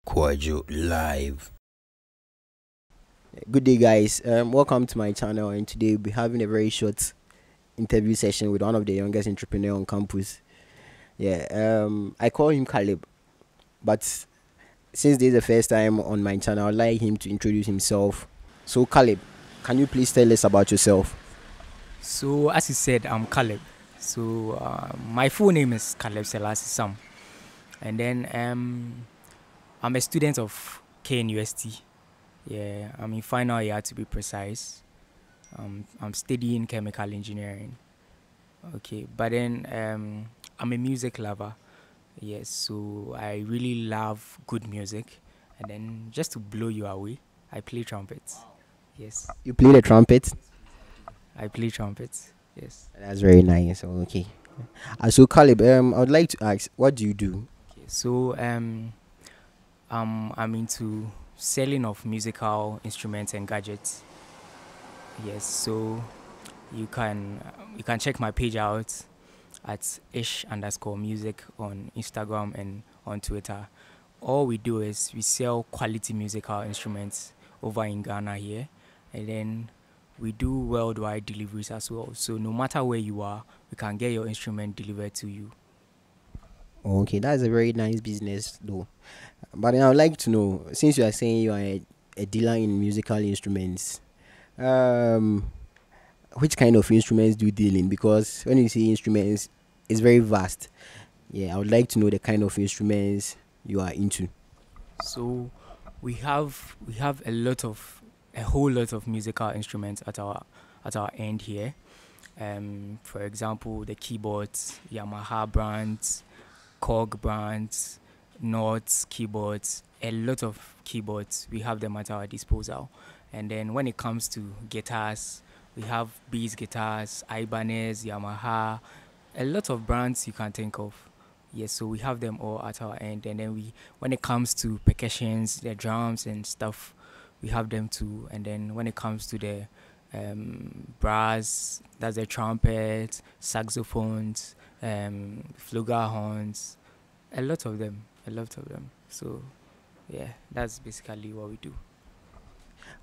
Kwadwolive. Good day, guys. Welcome to my channel, and today we'll be having a very short interview session with one of the youngest entrepreneur on campus. I call him Caleb, but since this is the first time on my channel, I'd like him to introduce himself. So, Caleb, can you please tell us about yourself? So, as you said, I'm Caleb. So, my full name is Caleb Selassie Sam, and then I'm a student of KNUST. Yeah, I'm in final year to be precise. I'm studying chemical engineering. Okay, but then I'm a music lover. Yes, so I really love good music. And then just to blow you away, I play trumpets. Yes, You play the trumpet. I play trumpets. Yes. That's very nice. Okay. So, Caleb, I would like to ask, what do you do? Okay, so I'm into selling of musical instruments and gadgets. Yes, so you can check my page out at Eshhh_music on Instagram and on Twitter. All we do is we sell quality musical instruments over in Ghana here, and then we do worldwide deliveries as well. So no matter where you are, we can get your instrument delivered to you. Okay, that's a very nice business, though. But I would like to know, since you are saying you are a dealer in musical instruments, um, which kind of instruments do you deal in? Because when you say instruments, it's very vast. Yeah, I would like to know the kind of instruments you are into. So we have a whole lot of musical instruments at our end here. For example, the keyboards, Yamaha brands, Korg brands, Notes keyboards, a lot of keyboards. We have them at our disposal. And then when it comes to guitars, we have bass guitars, Ibanez, Yamaha, a lot of brands you can think of. Yes, so we have them all at our end. And then when it comes to percussions, the drums and stuff, we have them too. And then when it comes to the brass, that's the trumpet, saxophones, flugelhorns, a lot of them. So yeah, that's basically what we do.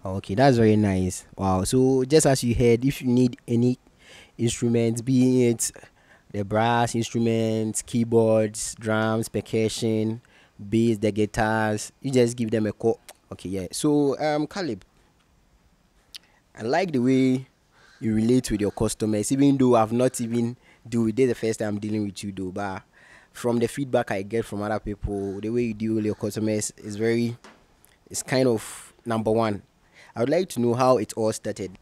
Okay, that's very nice. Wow. So just as you heard, if you need any instruments, be it the brass instruments, keyboards, drums, percussion, bass, the guitars, you just give them a call. Okay, yeah. So Caleb, I like the way you relate with your customers, even though I've not even do it. This is the first time I'm dealing with you though, but from the feedback I get from other people, the way you deal with your customers is it's kind of number one. I would like to know how it all started.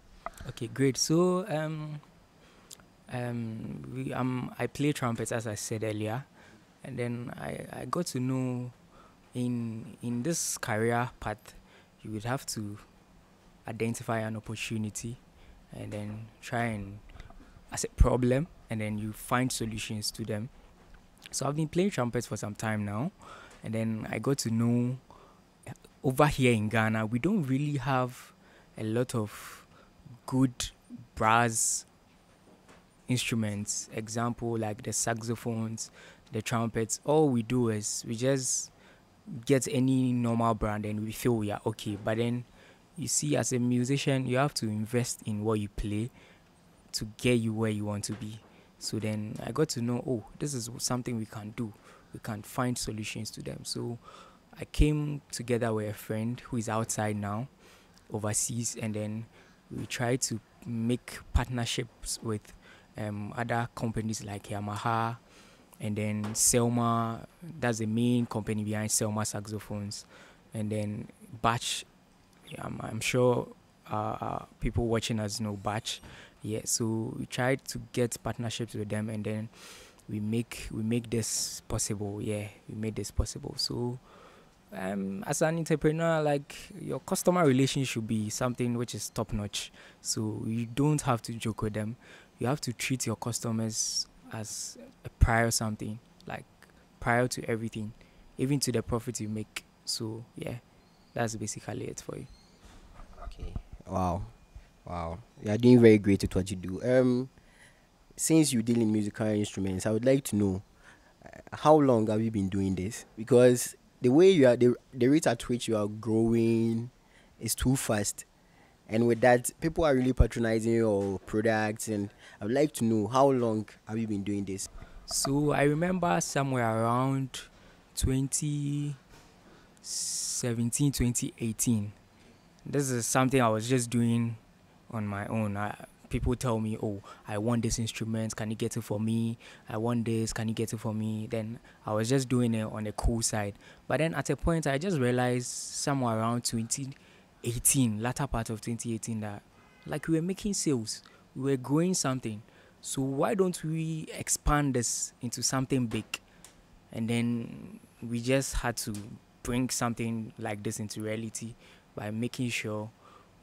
Okay, great. So I play trumpets as I said earlier, and then I got to know in this career path, you would have to identify an opportunity and then try and as a problem, and then you find solutions to them. So I've been playing trumpets for some time now, and then I got to know over here in Ghana we don't really have a lot of good brass instruments. Example like the saxophones, the trumpets. All we do is we just get any normal brand and we feel we are okay. But then you see, as a musician, you have to invest in what you play to get you where you want to be. So then I got to know, oh, this is something we can do. We can find solutions to them. So I came together with a friend who is outside now, overseas, and then we tried to make partnerships with other companies like Yamaha, and then Selma. That's the main company behind Selma saxophones, and then Batch. I'm sure people watching us know Batch. Yeah, so we tried to get partnerships with them, and then we make this possible. Yeah, we made this possible. So as an entrepreneur, like, your customer relation should be something which is top notch. So you don't have to joke with them. You have to treat your customers as a prior something, like prior to everything, even to the profit you make. So yeah, that's basically it for you. Okay. Wow. Wow. You are doing very great at what you do. Since you deal in musical instruments, I would like to know how long have you been doing this? Because the way you are, the rate at which you are growing is too fast. And with that, people are really patronizing your products. And I would like to know, how long have you been doing this? So I remember somewhere around 2017, 2018. This is something I was just doing on my own. People tell me, "Oh, I want this instrument. Can you get it for me? I want this. Can you get it for me?" Then I was just doing it on the cool side. But then at a point, I just realized somewhere around 2018, latter part of 2018, that like we were making sales, we were growing something. So why don't we expand this into something big? And then we just had to bring something like this into reality by making sure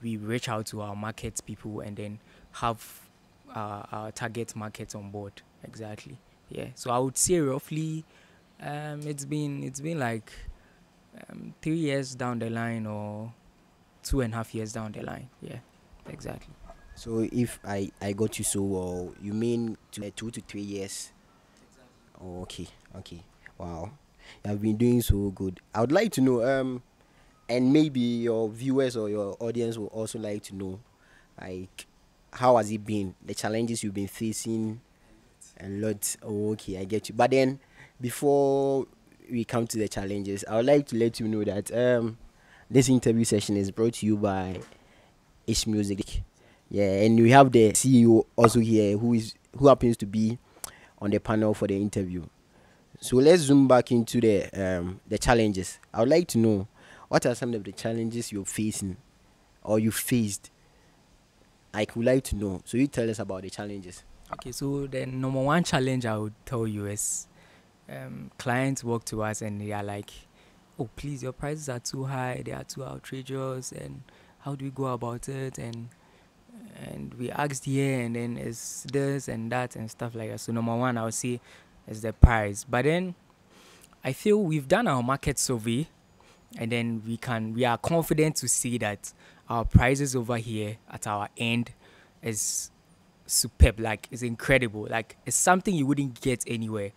we reach out to our market people and then have our target market on board. Exactly. Yeah. So I would say roughly, it's been like 3 years down the line or 2.5 years down the line. Yeah. Exactly. So if I got you so well, you mean 2 to 3 years? Oh, okay, okay. Wow, you have been doing so good. I would like to know, and maybe your viewers or your audience will also like to know, like, how has it been? The challenges you've been facing, and lots. Oh, okay, I get you. But then, before we come to the challenges, I would like to let you know that this interview session is brought to you by Ish Music. Yeah, and we have the CEO also here, who happens to be on the panel for the interview. So let's zoom back into the challenges. I would like to know, what are some of the challenges you're facing or you faced. I would like to know. So you tell us about the challenges. Okay. So the number one challenge I would tell you is clients walk to us and they are like, "Oh, please, your prices are too high. They are too outrageous. And how do we go about it?" And we asked here, and then it's this and that and stuff like that. So number one, I would say, is the price. But then I feel we've done our market survey, and then we are confident to see that our prices over here at our end is superb. Like, it's incredible. Like, it's something you wouldn't get anywhere.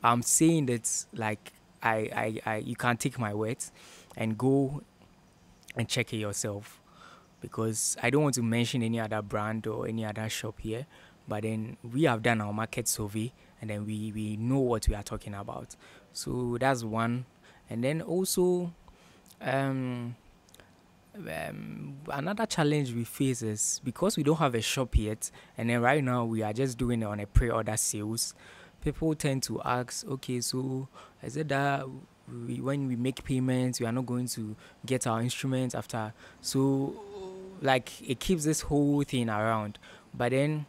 I'm saying that, like, I you can take my words and go and check it yourself, because I don't want to mention any other brand or any other shop here. But then we have done our market survey, and then we know what we are talking about. So that's one. And then also, um, another challenge we face is because we don't have a shop yet, and then right now we are just doing it on a pre-order sales. People tend to ask, "Okay, so is it that when we make payments, we are not going to get our instruments after?" So, like, it keeps this whole thing around. But then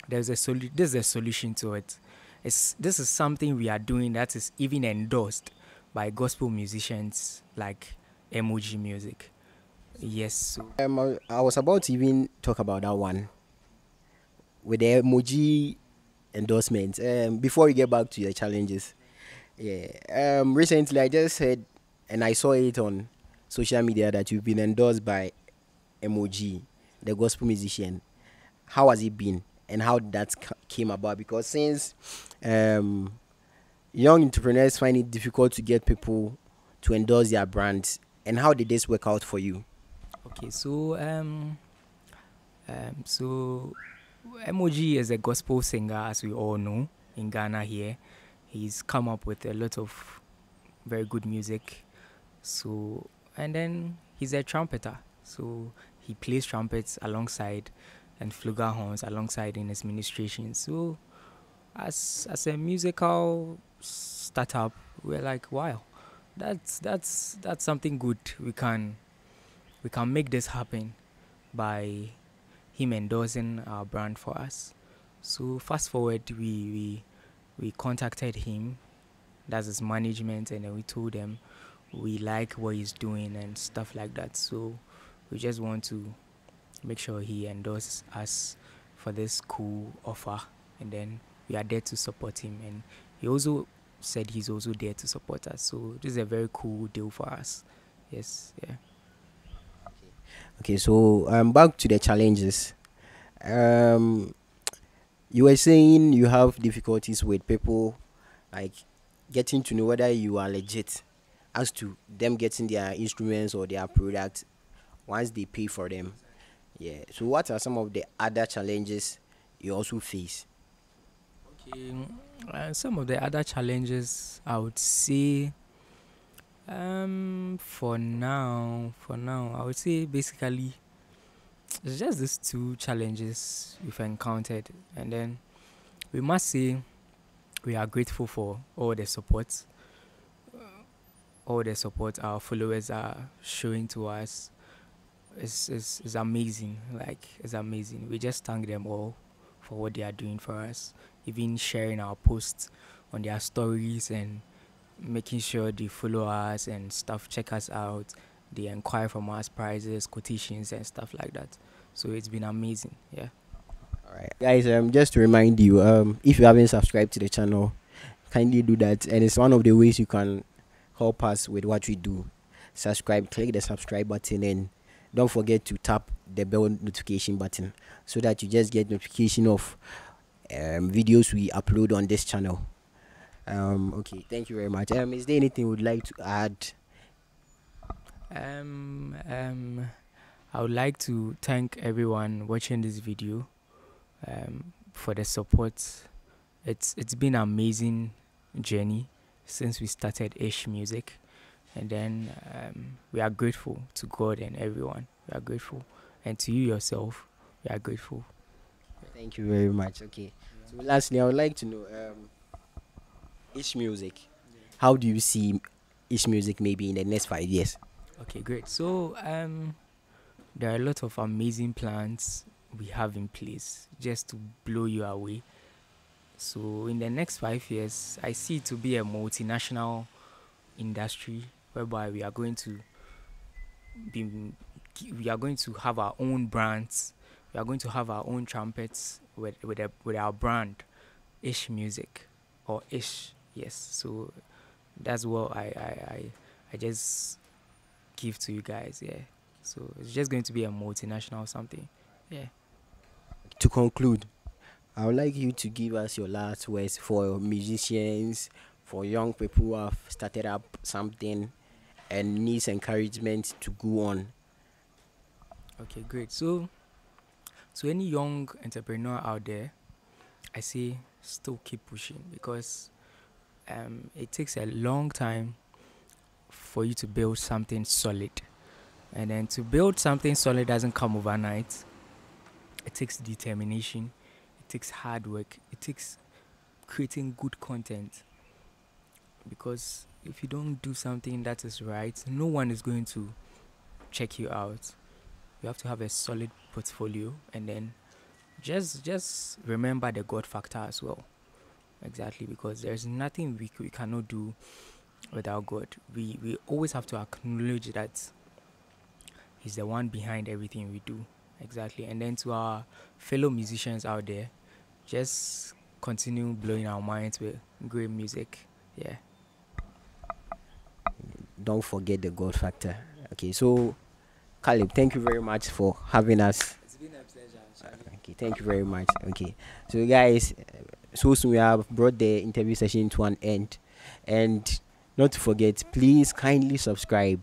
there's a solution to it. This is something we are doing that is even endorsed by gospel musicians like Emoji Music. Yes. So I was about to even talk about that one with the emoji endorsement. Before we get back to your challenges, yeah. Recently I just heard and I saw it on social media that you've been endorsed by Emoji, the gospel musician. How has it been, and how did that came about? Because since um, young entrepreneurs find it difficult to get people to endorse their brands, and how did this work out for you? okay. So Emoji is a gospel singer, as we all know, in Ghana here. He's come up with a lot of very good music. So, and then he's a trumpeter. So he plays trumpets alongside and flugelhorns alongside in his ministration. So as a musical startup, we're like, wow, that's something good. We can make this happen by him endorsing our brand for us. So fast forward, we contacted him, that's his management, and then we told them we like what he's doing and stuff like that. So we just want to make sure he endorses us for this cool offer, and then we are there to support him. And he also said he's also there to support us. So this is a very cool deal for us. Yes, yeah. Okay, so back to the challenges. Um, you were saying you have difficulties with people, like, getting to know whether you are legit as to them getting their instruments or their products once they pay for them. Yeah. So what are some of the other challenges you also face? Okay, some of the other challenges I would say, for now, I would say basically it's just these two challenges we've encountered, and then we must say we are grateful for all the support our followers are showing to us. Is amazing. Like, it's amazing. We just thank them all for what they are doing for us, even sharing our posts on their stories and making sure they follow us and stuff, check us out. They inquire from us prices, quotations, and stuff like that. So it's been amazing. Yeah. All right, guys. Just to remind you, if you haven't subscribed to the channel, kindly do that, and it's one of the ways you can help us with what we do. Subscribe, click the subscribe button, and don't forget to tap the bell notification button so that you just get notification of videos we upload on this channel. Okay, thank you very much. Is there anything you would like to add? Um, um, I would like to thank everyone watching this video for the support. It's been an amazing journey since we started Ish Music, and then we are grateful to God and everyone. We are grateful, and to you yourself, we are grateful. Thank you very much. Okay. So lastly, I would like to know Ish Music. How do you see Ish Music maybe in the next 5 years? Okay, great. So there are a lot of amazing plans we have in place just to blow you away. So in the next 5 years, I see it to be a multinational industry whereby be we are going to have our own brands. We are going to have our own trumpets with our brand, Ish Music, or Ish. Yes. So that's what I just give to you guys. Yeah. So it's just going to be a multinational something. Yeah. To conclude, I would like you to give us your last words for musicians, for young people who have started up something and needs encouragement to go on. Okay, great. So to any young entrepreneur out there, I say still keep pushing, because it takes a long time for you to build something solid. And then to build something solid doesn't come overnight. It takes determination, it takes hard work, it takes creating good content. Because if you don't do something that is right, no one is going to check you out. You have to have a solid portfolio, and then just remember the God factor as well. Exactly, because there's nothing we cannot do without God. We always have to acknowledge that He's the one behind everything we do. Exactly. And then to our fellow musicians out there, just continue blowing our minds with great music. Yeah. Don't forget the God factor. Okay, so Caleb, thank you very much for having us. It's been a pleasure, actually. Okay, thank you very much. Okay, so guys, so soon we have brought the interview session to an end, and not to forget, please kindly subscribe